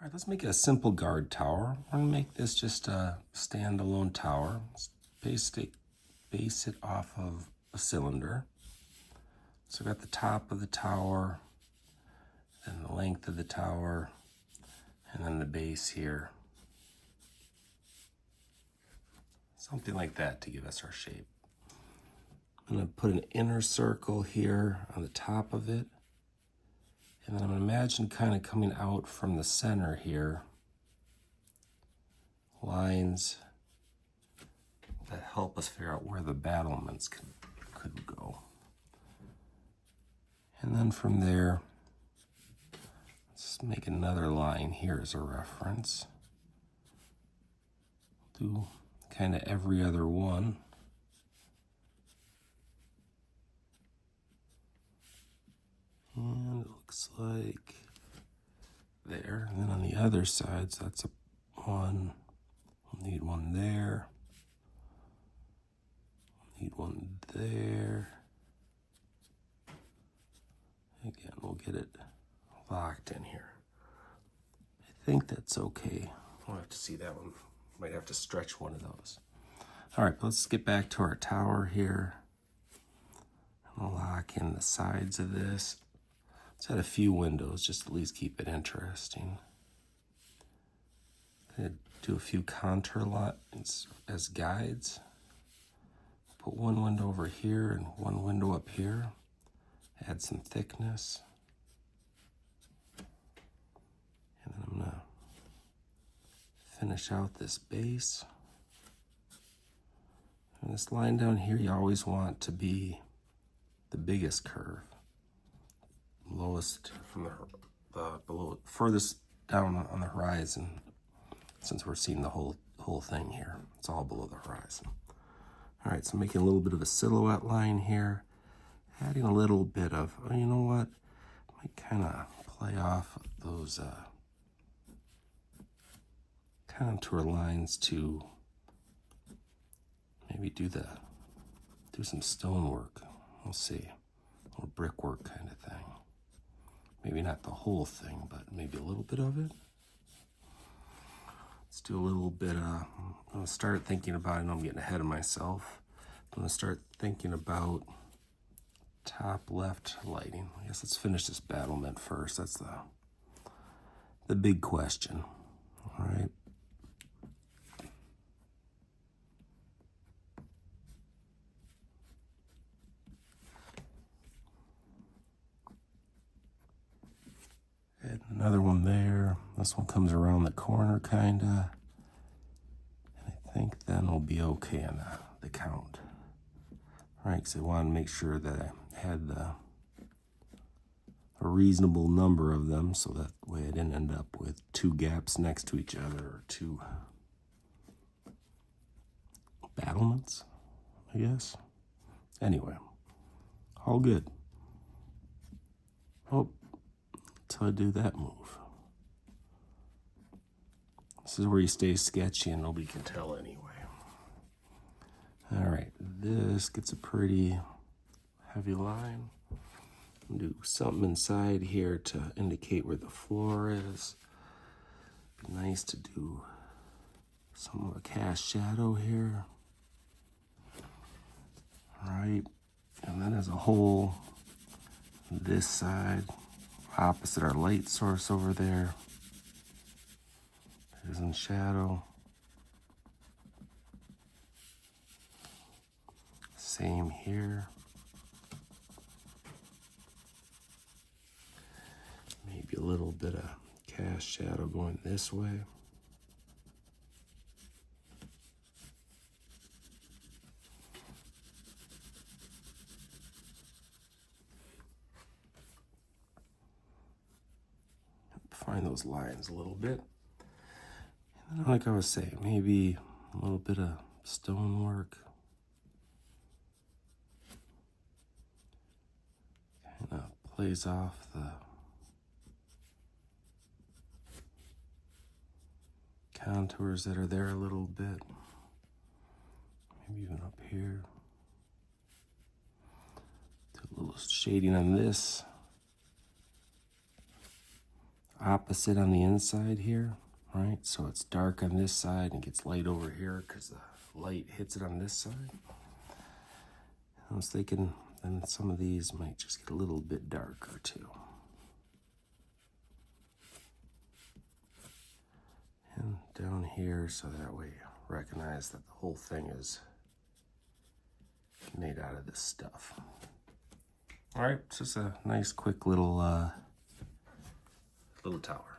All right, let's make it a simple guard tower. We're gonna make this just a standalone tower. Let's base it off of a cylinder. So I've got the top of the tower, and the length of the tower, and then the base here. Something like that to give us our shape. I'm gonna put an inner circle here on the top of it. And then I'm gonna imagine kind of coming out from the center here, lines that help us figure out where the battlements could go. And then from there, let's make another line here as a reference. Do kind of every other one. And it looks like there. And then on the other side, so that's a one. We'll need one there. Need one there. Again, we'll get it locked in here. I think that's okay. We'll have to see that one. Might have to stretch one of those. All right, let's get back to our tower here. I'll lock in the sides of this. Let's add a few windows, just at least keep it interesting. Do a few contour lines as guides. Put one window over here and one window up here. Add some thickness. And then I'm gonna finish out this base. And this line down here, you always want to be the biggest curve. Lowest from the below, furthest down on the horizon, since we're seeing the whole thing here. It's all below the horizon. All right, so making a little bit of a silhouette line here, adding a little bit of, oh, you know what, might kind of play off those contour lines to maybe do some stonework. We'll see, or brickwork kind of thing. Maybe not the whole thing, but maybe a little bit of it. Let's do a little bit, I'm gonna start thinking about, I know I'm getting ahead of myself. I'm gonna start thinking about top left lighting. I guess let's finish this battlement first. That's the big question, all right? Add another one there. This one comes around the corner, kinda. And I think then we'll be okay on the count. All right, because I want to make sure that I had a reasonable number of them, so that way I didn't end up with two gaps next to each other, or two battlements, I guess. Anyway, all good. Oh, until I do that move. This is where you stay sketchy and nobody can tell anyway. All right, this gets a pretty heavy line. Do something inside here to indicate where the floor is. Be nice to do some of a cast shadow here. All right, and then as a whole, this side, opposite our light source over there, is in shadow. Same here. Maybe a little bit of cast shadow going this way. Find those lines a little bit. And then, like I was saying, maybe a little bit of stonework. Kind of plays off the contours that are there a little bit. Maybe even up here. Do a little shading on this opposite on the inside here, right? So it's dark on this side and gets light over here because the light hits it on this side. I was thinking then some of these might just get a little bit darker too. And down here, so that way you recognize that the whole thing is made out of this stuff. All right, it's just a nice, quick little tower.